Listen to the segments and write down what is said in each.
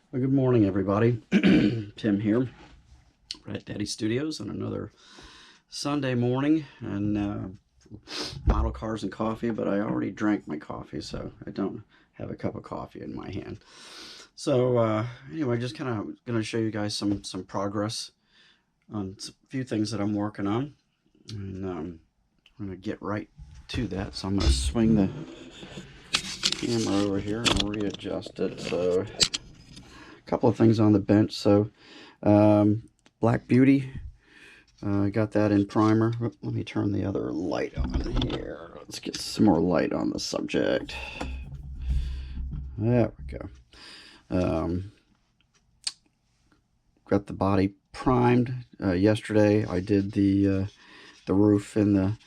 Well, good morning, everybody. Tim here. We're at Daddy Studios on another Sunday morning, and model cars and coffee, but I already drank my coffee, so I don't have a cup of coffee in my hand. So anyway, just kind of going to show you guys some progress on a few things that I'm working on, and I'm going to get right to that. So I'm going to swing the camera over here and readjust it. So couple of things on the bench. So Black Beauty, got that in primer. Let me turn the other light on here. Let's get some more light on the subject. There we go. Got the body primed. Yesterday I did the roof in the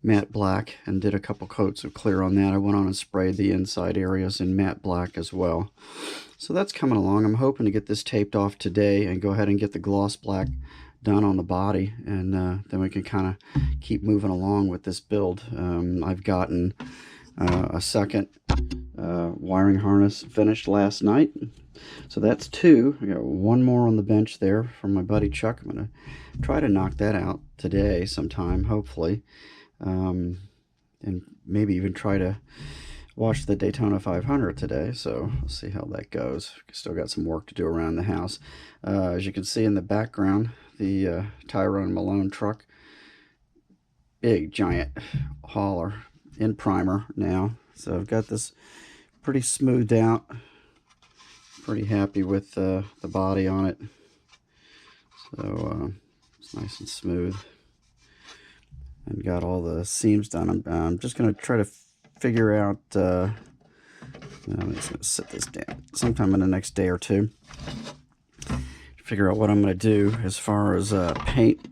matte black and did a couple coats of clear on that. I went on and sprayed the inside areas in matte black as well. So that's coming along. I'm hoping to get this taped off today and go ahead and get the gloss black done on the body, and then we can kind of keep moving along with this build. I've gotten a second wiring harness finished last night, so that's two. I got one more on the bench there from my buddy Chuck. I'm going to try to knock that out today sometime, hopefully, and maybe even try to watch the Daytona 500 today, so we'll see how that goes. Still got some work to do around the house. As you can see in the background, the Tyrone Malone truck, big giant hauler in primer now. So I've got this pretty smoothed out. Pretty happy with the body on it. So it's nice and smooth. And got all the seams done. I'm just going to try to figure out, I'm just going to set this down sometime in the next day or two. Figure out what I'm going to do as far as paint.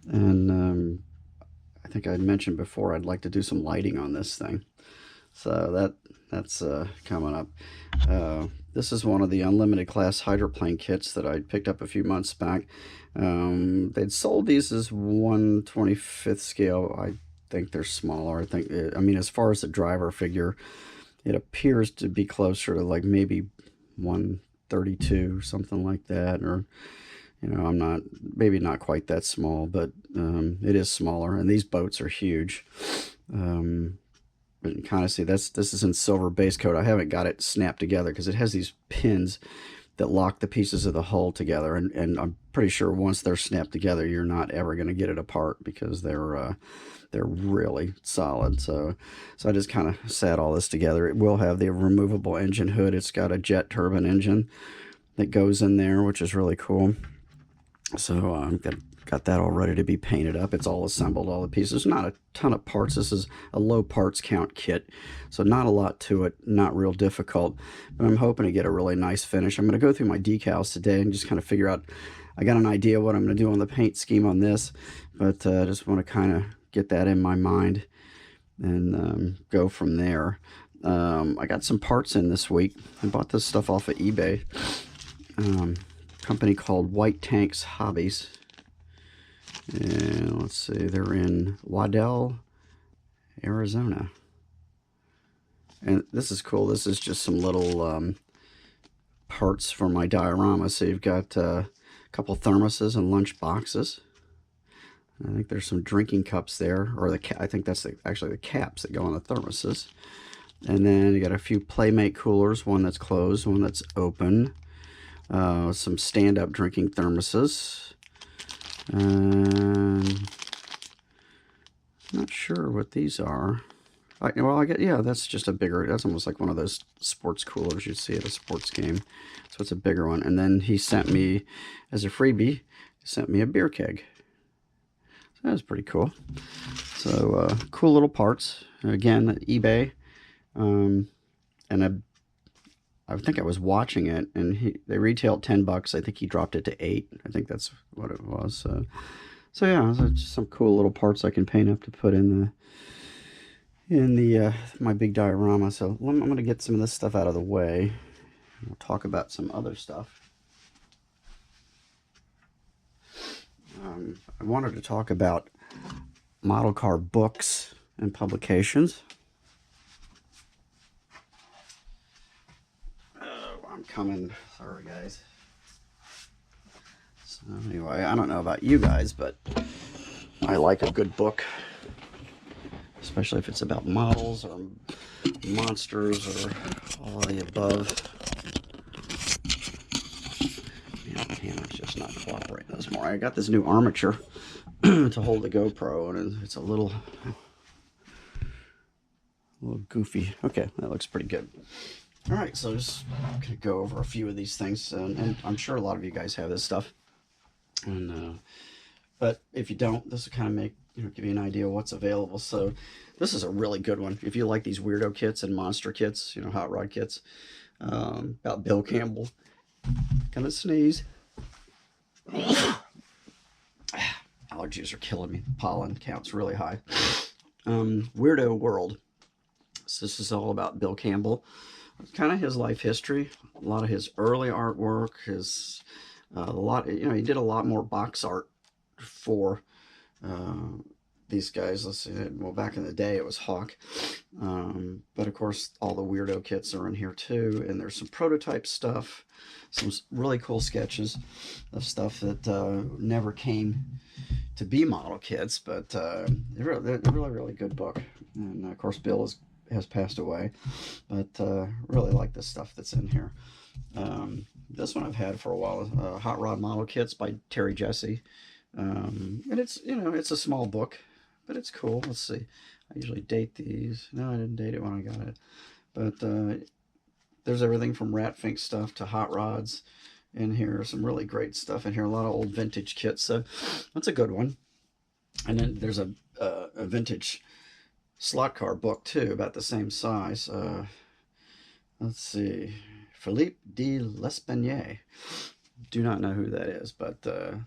And I think I mentioned before I'd like to do some lighting on this thing. So that's coming up. This is one of the unlimited class hydroplane kits that I picked up a few months back. They'd sold these as 1/25th scale. I think they're smaller. I mean, as far as the driver figure, it appears to be closer to like maybe 1/32, something like that, or I'm maybe not quite that small, but it is smaller, and these boats are huge. But you can kind of see this is in silver base coat. I haven't got it snapped together because it has these pins that lock the pieces of the hull together, and I'm pretty sure once they're snapped together, you're not ever going to get it apart because they're really solid. So I just kind of sat all this together. It will have the removable engine hood. It's got a jet turbine engine that goes in there, which is really cool. So I've got that all ready to be painted up. It's all assembled, all the pieces. Not a ton of parts. This is a low parts count kit, so not a lot to it, not real difficult, but I'm hoping to get a really nice finish. I'm going to go through my decals today and just kind of figure out, I got an idea what I'm going to do on the paint scheme on this, but I just want to kind of get that in my mind and go from there. I got some parts in this week. I bought this stuff off of eBay. Company called White Tanks Hobbies. And let's see, they're in Waddell, Arizona. And this is cool. This is just some little parts for my diorama. So you've got a couple thermoses and lunch boxes. I think there's some drinking cups there, or I think that's actually the caps that go on the thermoses. And then you got a few Playmate coolers, one that's closed, one that's open. Some stand-up drinking thermoses. Not sure what these are. Yeah, that's just a bigger, that's almost like one of those sports coolers you'd see at a sports game. So it's a bigger one. And then he sent me, as a freebie, he sent me a beer keg. So that was pretty cool. So cool little parts. Again, eBay. And I think I was watching it, and they retailed $10. I think he dropped it to $8. I think that's what it was. So yeah, just some cool little parts I can paint up to put in my big diorama. So I'm going to get some of this stuff out of the way. We'll talk about some other stuff. I wanted to talk about model car books and publications. I'm coming. Sorry, guys. So anyway, I don't know about you guys, but I like a good book, especially if it's about models or monsters or all of the above. Man, the camera's just not cooperating this morning. I got this new armature to hold the GoPro, and it's a little goofy. Okay, that looks pretty good. All right, so just gonna go over a few of these things, and I'm sure a lot of you guys have this stuff. And but if you don't, this will kind of make, give you an idea of what's available. So this is a really good one. If you like these weirdo kits and monster kits, hot rod kits, about Bill Campbell. Gonna sneeze. Allergies are killing me. Pollen count's really high. Weirdo World. So this is all about Bill Campbell. Kind of his life history, a lot of his early artwork, his he did a lot more box art for these guys. Let's see, well, back in the day it was Hawk, but of course all the weirdo kits are in here too, and there's some prototype stuff, some really cool sketches of stuff that never came to be model kits, but they're really good book. And of course Bill has passed away, but really like the stuff that's in here. This one I've had for a while, Hot Rod Model Kits by Terry Jesse, and it's it's a small book, but it's cool. Let's see, I usually date these. No, I didn't date it when I got it, but there's everything from Rat Fink stuff to hot rods in here. Some really great stuff in here, a lot of old vintage kits, so that's a good one. And then there's a vintage slot car book too, about the same size. Let's see, Philippe de L'Espanaye. Do not know who that is, but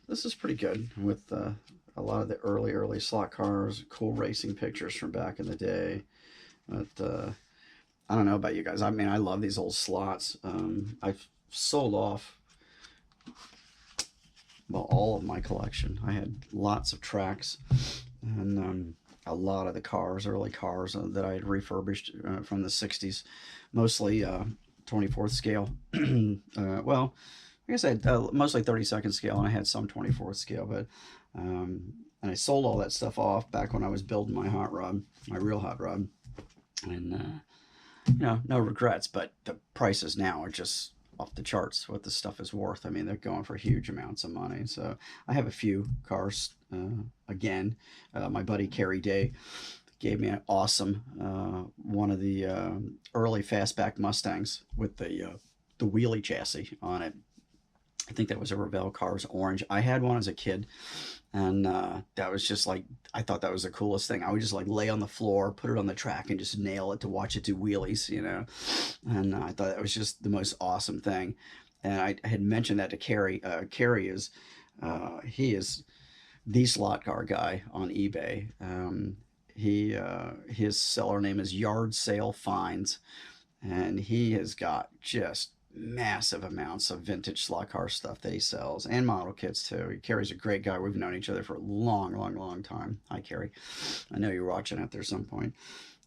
this is pretty good, with a lot of the early slot cars, cool racing pictures from back in the day. But I don't know about you guys. I mean, I love these old slots. I've sold off, well, all of my collection. I had lots of tracks, and a lot of the cars, early cars that I had refurbished from the 60s, mostly 24th scale. Well, I guess I had mostly 32nd scale, and I had some 24th scale, but and I sold all that stuff off back when I was building my hot rod, my real hot rod, and no regrets. But the prices now are just off the charts what this stuff is worth. I mean, they're going for huge amounts of money. So I have a few cars. Again, my buddy Kerry Day gave me an awesome one of the early fastback Mustangs with the wheelie chassis on it. I think that was a Revell Cars Orange. I had one as a kid, and that was just like, I thought that was the coolest thing. I would just like lay on the floor, put it on the track, and just nail it to watch it do wheelies, and I thought that was just the most awesome thing. And I had mentioned that to Kerry. Kerry is he is the slot car guy on eBay. His seller name is Yard Sale Finds, and he has got just massive amounts of vintage slot car stuff that he sells, and model kits too. Kerry's a great guy. We've known each other for a long time. Hi, Kerry. I know you're watching out there at some point.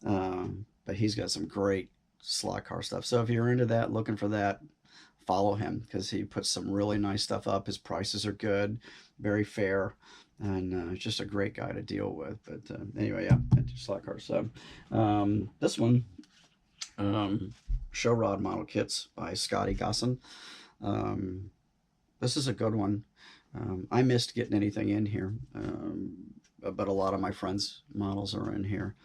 But he's got some great slot car stuff. So if you're into that, looking for that, follow him, because he puts some really nice stuff up. His prices are good, very fair, and just a great guy to deal with. But anyway, yeah, vintage slot cars. So this one, Show Rod Model Kits by Scotty Gosson. This is a good one. I missed getting anything in here, but a lot of my friends' models are in here,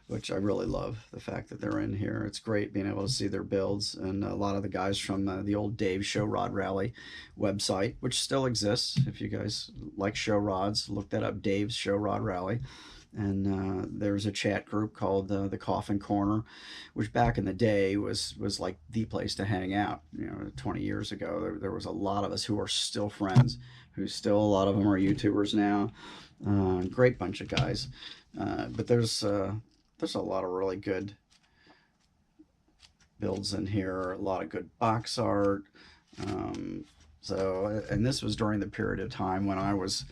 which I really love, the fact that they're in here. It's great being able to see their builds, and a lot of the guys from the old Dave's Show Rod Rally website, which still exists. If you guys like show rods, look that up, Dave's Show Rod Rally. And there's a chat group called the Coffin Corner, which back in the day was like the place to hang out. 20 years ago, there was a lot of us who are still friends, a lot of them are YouTubers now. Great bunch of guys, but there's a lot of really good builds in here, a lot of good box art. And this was during the period of time when I was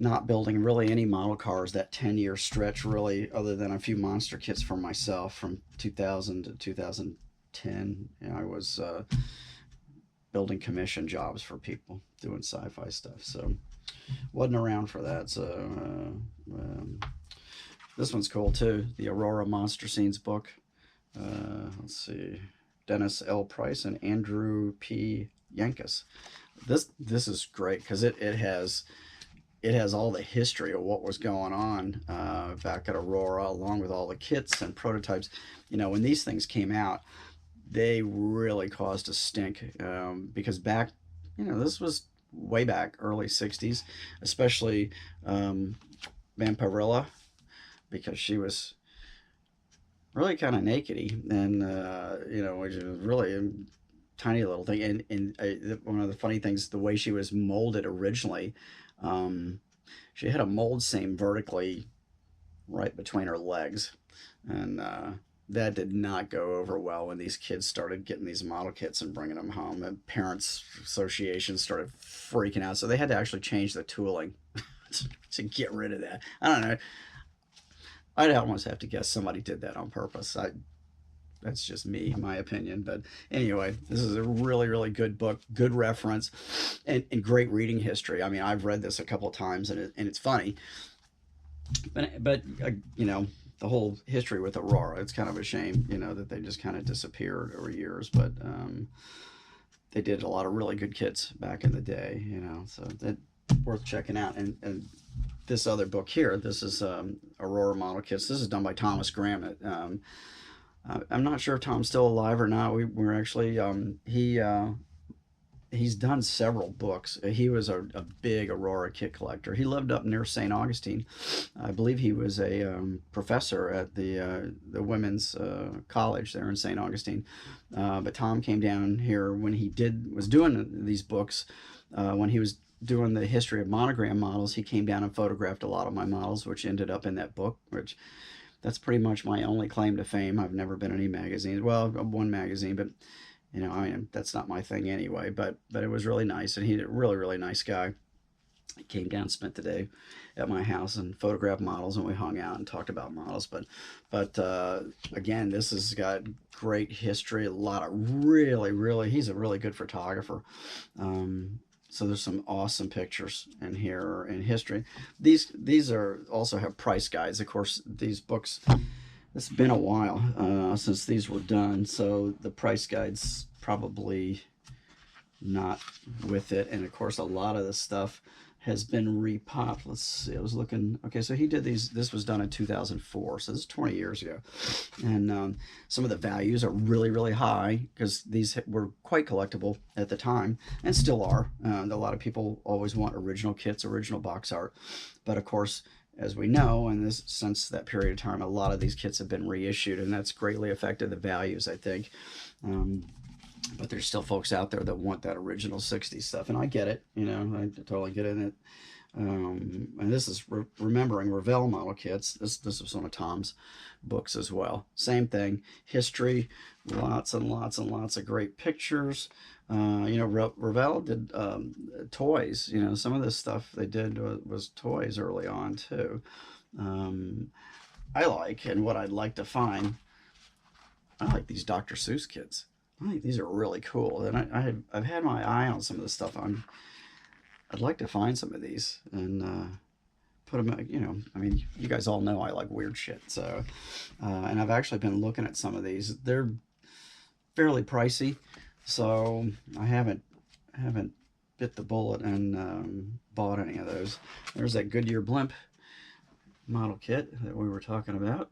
not building really any model cars, that 10-year stretch really, other than a few monster kits for myself from 2000 to 2000, 10, I was building commission jobs for people doing sci-fi stuff. So wasn't around for that. So this one's cool too. The Aurora Monster Scenes book. Let's see, Dennis L. Price and Andrew P. Yankus. This is great because it has all the history of what was going on back at Aurora, along with all the kits and prototypes. When these things came out, they really caused a stink because back, this was way back, early 60s, especially Vampirilla, because she was really kind of nakedy, and which is really a tiny little thing. And one of the funny things, the way she was molded originally, she had a mold seam vertically right between her legs, and that did not go over well when these kids started getting these model kits and bringing them home. And parents associations started freaking out, so they had to actually change the tooling to get rid of that. I don't know. I'd almost have to guess somebody did that on purpose. That's just me, my opinion. But anyway, this is a really, really good book, good reference, and great reading history. I mean, I've read this a couple of times, and it's funny. But the whole history with Aurora, it's kind of a shame, that they just kind of disappeared over years. But they did a lot of really good kits back in the day, so that's worth checking out. And this other book here, this is Aurora Model Kits. This is done by Thomas Graham. I'm not sure if Tom's still alive or not. We're actually, he's done several books. He was a big Aurora kit collector. He lived up near St. Augustine. I believe he was a professor at the women's college there in St. Augustine. But Tom came down here when he was doing these books, when he was doing the history of monogram models. He came down and photographed a lot of my models, which ended up in that book, which that's pretty much my only claim to fame. I've never been in any magazines. Well, one magazine, but I mean, that's not my thing anyway. But it was really nice, and he's a really, really nice guy. He came down, spent the day at my house, and photographed models, and we hung out and talked about models. But again, this has got great history. A lot of really, he's a really good photographer. So there's some awesome pictures in here in history. These are also have price guides. Of course, these books, it's been a while since these were done, so the price guide's probably not with it. And of course, a lot of this stuff has been repopped. Let's see, I was looking. Okay, so he did these. This was done in 2004, so this is 20 years ago. And some of the values are really, really high because these were quite collectible at the time and still are. A lot of people always want original kits, original box art. But of course, as we know, and since that period of time, a lot of these kits have been reissued, and that's greatly affected the values, I think. But there's still folks out there that want that original 60s stuff, and I get it, I totally get it. And this is remembering Revell model kits. This is one of Tom's books as well. Same thing, history, lots and lots and lots of great pictures. Revell did toys. Some of this stuff they did was toys early on too. I like, and what I'd like to find, I like these Dr. Seuss kits. I think these are really cool, and I've had my eye on some of this stuff. I'd like to find some of these and put them. I mean, you guys all know I like weird shit. So, and I've actually been looking at some of these. They're fairly pricey, so I haven't bit the bullet and bought any of those. There's that Goodyear blimp model kit that we were talking about,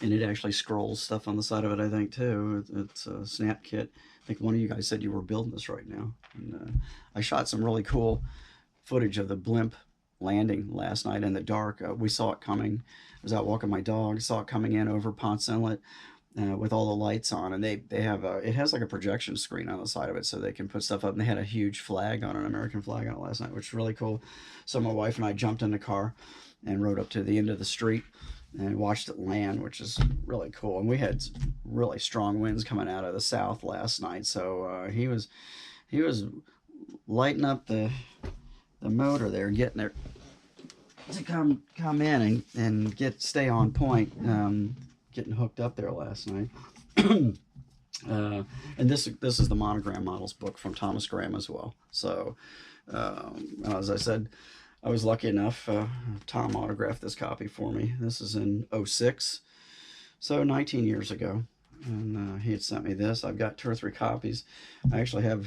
and it actually scrolls stuff on the side of it, I think, too. It's a snap kit. I think one of you guys said you were building this right now. And I shot some really cool footage of the blimp landing last night in the dark. We saw it coming. I was out walking my dog, saw it coming in over Ponce Inlet with all the lights on. And they have it has like a projection screen on the side of it so they can put stuff up. And they had a huge flag on it, an American flag on it last night, which is really cool. So my wife and I jumped in the car and rode up to the end of the street and watched it land, which is really cool. And we had really strong winds coming out of the south last night, so he was lighting up the motor there, getting it to come in and stay on point, getting hooked up there last night. And this is the Monogram Models book from Thomas Graham as well. So, as I said, I was lucky enough. Tom autographed this copy for me. This is in '06, so 19 years ago. And he had sent me this. I've got 2 or 3 copies. I actually have,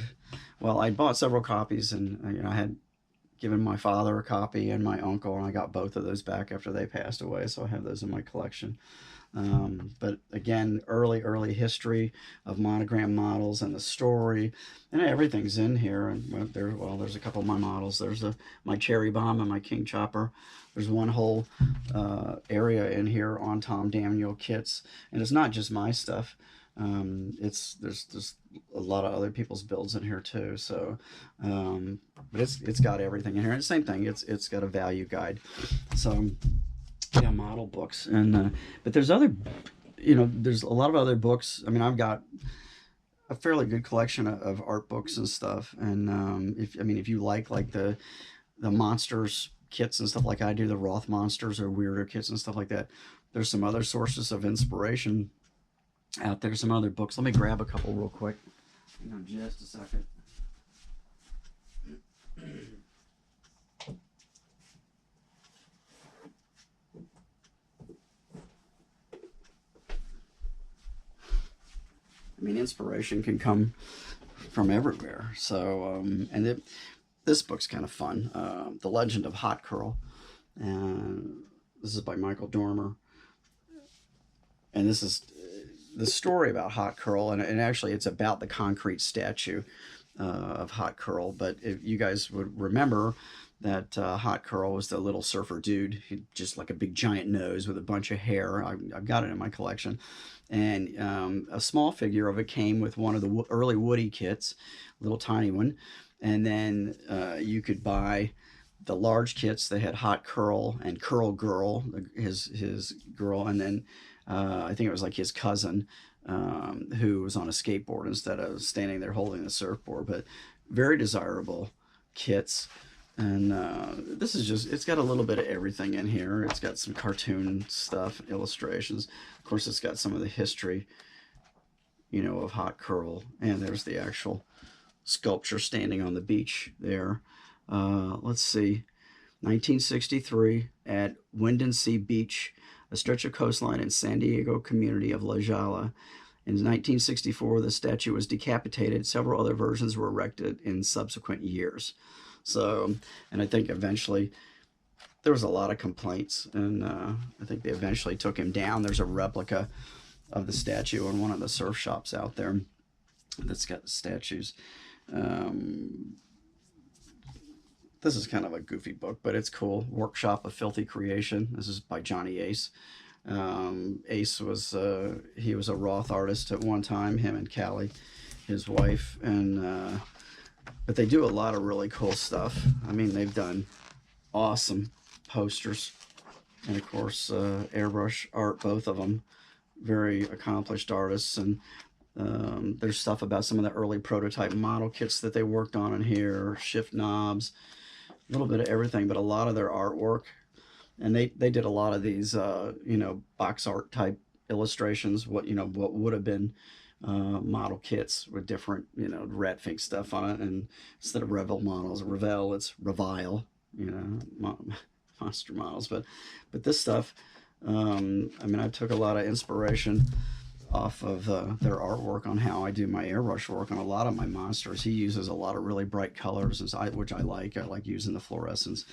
well, I bought several copies, and I had given my father a copy and my uncle, and I got both of those back after they passed away, so I have those in my collection. But again, early history of Monogram Models and the story, and everything's in here. And there's a couple of my models. There's my Cherry Bomb and my King Chopper. There's one whole area in here on Tom Daniel kits, and it's not just my stuff. There's a lot of other people's builds in here too. So, but it's got everything in here. And same thing. It's got a value guide. So. Yeah, model books. And but there's other, there's a lot of other books. I mean, I've got a fairly good collection of art books and stuff. And if you like the monsters kits and stuff like I do, the Roth monsters or weirder kits and stuff like that, there's some other sources of inspiration out there, some other books. Let me grab a couple real quick. Hang on just a second. I mean, inspiration can come from everywhere. So, this book's kind of fun. The Legend of Hot Curl. And this is by Michael Dormer. And this is the story about Hot Curl. And actually, it's about the concrete statue of Hot Curl. But if you guys would remember that Hot Curl was the little surfer dude. He just like a big giant nose with a bunch of hair. I've got it in my collection. And a small figure of it came with one of the early Woody kits, a little tiny one. And then you could buy the large kits. They had Hot Curl and Curl Girl, his girl. And then I think it was like his cousin who was on a skateboard instead of standing there holding the surfboard. But very desirable kits. And this is just, it's got a little bit of everything in here. It's got some cartoon stuff, illustrations. Of course, it's got some of the history, of Hot Curl. And there's the actual sculpture standing on the beach there. Let's see, 1963 at Windansea Beach, a stretch of coastline in San Diego community of La Jolla. In 1964, the statue was decapitated. Several other versions were erected in subsequent years. So, and I think eventually there was a lot of complaints, and I think they eventually took him down. There's a replica of the statue in one of the surf shops out there that's got the statues. This is kind of a goofy book, but it's cool. Workshop of Filthy Creation. This is by Johnny Ace. Ace was he was a Roth artist at one time, him and Callie, his wife, and but they do a lot of really cool stuff. I mean, they've done awesome posters, and of course airbrush art, both of them. Very accomplished artists. And there's stuff about some of the early prototype model kits that they worked on in here, shift knobs, a little bit of everything, but a lot of their artwork. And they did a lot of these box art type illustrations, what would have been model kits with different Ratfink stuff on it. And instead of Revell models, Revell, it's Revile, monster models. But this stuff, I mean, I took a lot of inspiration off of their artwork on how I do my airbrush work on a lot of my monsters. He uses a lot of really bright colors, which I like. I like using the fluorescence.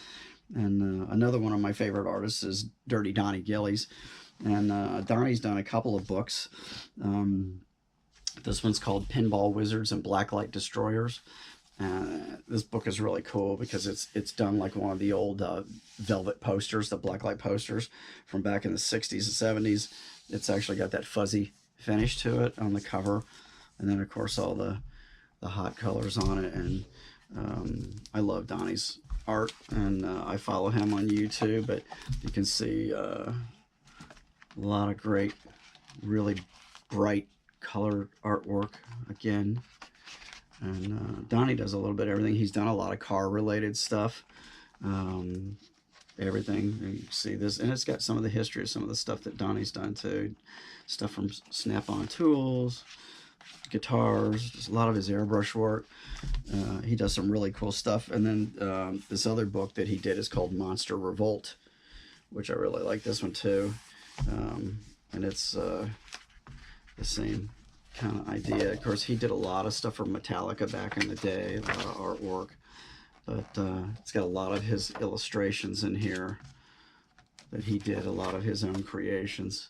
And another one of my favorite artists is Dirty Donnie Gillies. And Donnie's done a couple of books. This one's called Pinball Wizards and Blacklight Destroyers. This book is really cool because it's done like one of the old velvet posters, the blacklight posters from back in the 60s and 70s. It's actually got that fuzzy finish to it on the cover. And then, of course, all the hot colors on it. And I love Donnie's art, and I follow him on YouTube. But you can see a lot of great, really bright color artwork again. And Donnie does a little bit of everything. He's done a lot of car related stuff. everything. And you can see this, and it's got some of the history of some of the stuff that Donnie's done too. Stuff from Snap-on tools, guitars, just a lot of his airbrush work. He does some really cool stuff. And then this other book that he did is called Monster Revolt, which I really like this one too. And it's the same kind of idea. Of course, he did a lot of stuff for Metallica back in the day, a lot of artwork. But it's got a lot of his illustrations in here that he did, a lot of his own creations.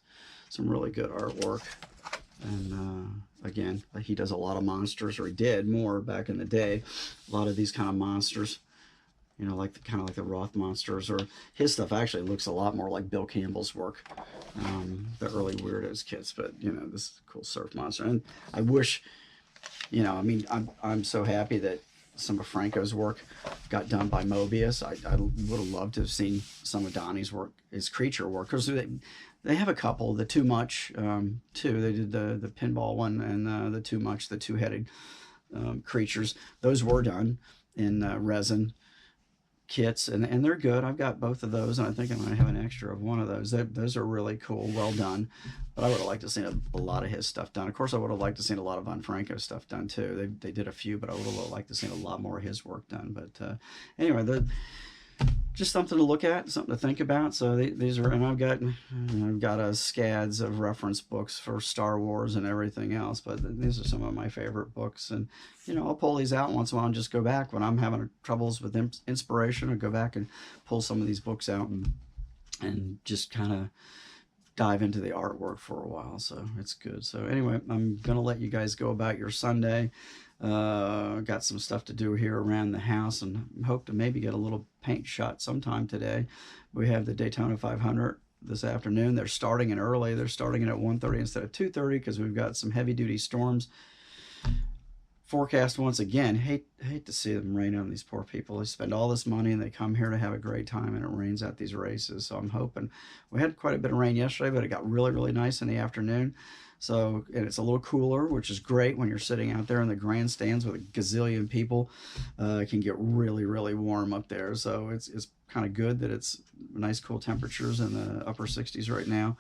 Some really good artwork. And again, he does a lot of monsters, or he did more back in the day. A lot of these kind of monsters, you know, like the kind of like the Roth monsters, or his stuff actually looks a lot more like Bill Campbell's work, the early Weirdos kits. But you know, this is a cool surf monster, and I wish, you know, I mean, I'm so happy that some of Franco's work got done by Mobius. I would have loved to have seen some of Donnie's work, his creature work, because they have a couple. The Too Much, too. They did the pinball one, and the Too Much, the two-headed creatures. Those were done in resin kits, and they're good. I've got both of those, and I think I'm going to have an extra of one of those. Those are really cool, well done. But I would have liked to see a lot of his stuff done. Of course, I would have liked to see a lot of Von Franco stuff done too. They did a few, but I would have liked to see a lot more of his work done. But anyway, just something to look at, something to think about. So these are, and I've got a scads of reference books for Star Wars and everything else. But these are some of my favorite books, and you know, I'll pull these out once in a while and just go back when I'm having troubles with inspiration. I'll go back and pull some of these books out and just kind of dive into the artwork for a while. So it's good. So anyway, I'm gonna let you guys go about your Sunday. Got some stuff to do here around the house, and hope to maybe get a little paint shot sometime today. We have the Daytona 500 this afternoon. They're starting it early. They're starting it at 1:30 instead of 2:30 because we've got some heavy duty storms forecast once again. Hate to see them rain on these poor people. They spend all this money and they come here to have a great time, and it rains at these races. So I'm hoping, we had quite a bit of rain yesterday, but it got really, really nice in the afternoon. So, and it's a little cooler, which is great when you're sitting out there in the grandstands with a gazillion people. It can get really, really warm up there. So it's kind of good that it's nice cool temperatures in the upper 60s right now.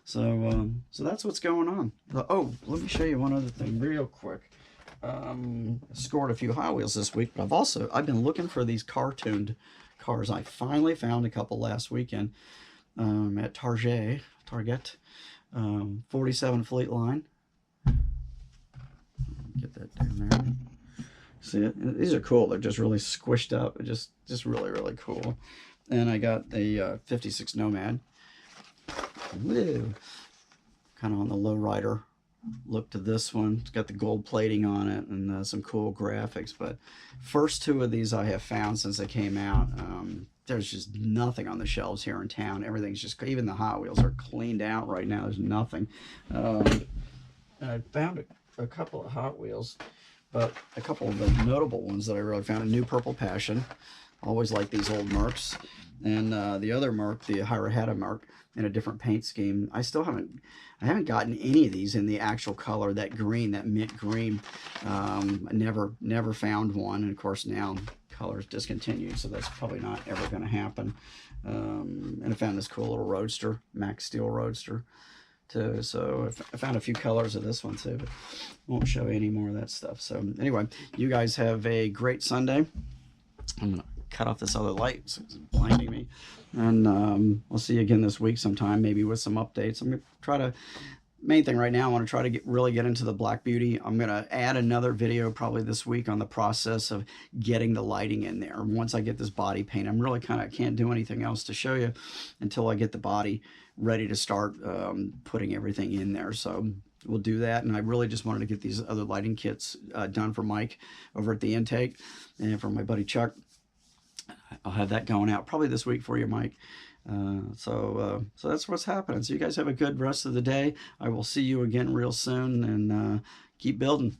So so that's what's going on. Oh, let me show you one other thing real quick. Scored a few Hot Wheels this week, but I've been looking for these cartooned cars. I finally found a couple last weekend at Target, 47 Fleet Line. Get that down there. See it? These are cool. They're just really squished up. Just really, really cool. And I got the 56 Nomad. Woo! Kind of on the low rider look to this one. It's got the gold plating on it and some cool graphics. But first two of these I have found since they came out. There's just nothing on the shelves here in town. Everything's just, even the Hot Wheels are cleaned out right now. There's nothing. And I found a couple of Hot Wheels, but a couple of the notable ones that I really found. A new Purple Passion. Always like these old Mercs. And the other Merc, the Hirahata Merc, in a different paint scheme. I haven't gotten any of these in the actual color, that green, that mint green. I never found one. And of course now color's discontinued, so that's probably not ever going to happen. And I found this cool little Roadster, Max Steel Roadster too. So I found a few colors of this one too, but won't show you any more of that stuff. So anyway, you guys have a great Sunday. I'm gonna cut off this other light, so it's blinding me. And we'll see you again this week sometime, maybe with some updates. I'm gonna try to, main thing right now, I want to try to really get into the Black Beauty. I'm gonna add another video probably this week on the process of getting the lighting in there. Once I get this body paint, I'm really kind of can't do anything else to show you until I get the body ready to start putting everything in there. So we'll do that. And I really just wanted to get these other lighting kits done for Mike over at the Intake, and for my buddy Chuck. I'll have that going out probably this week for you, Mike. So that's what's happening. So you guys have a good rest of the day. I will see you again real soon, and keep building.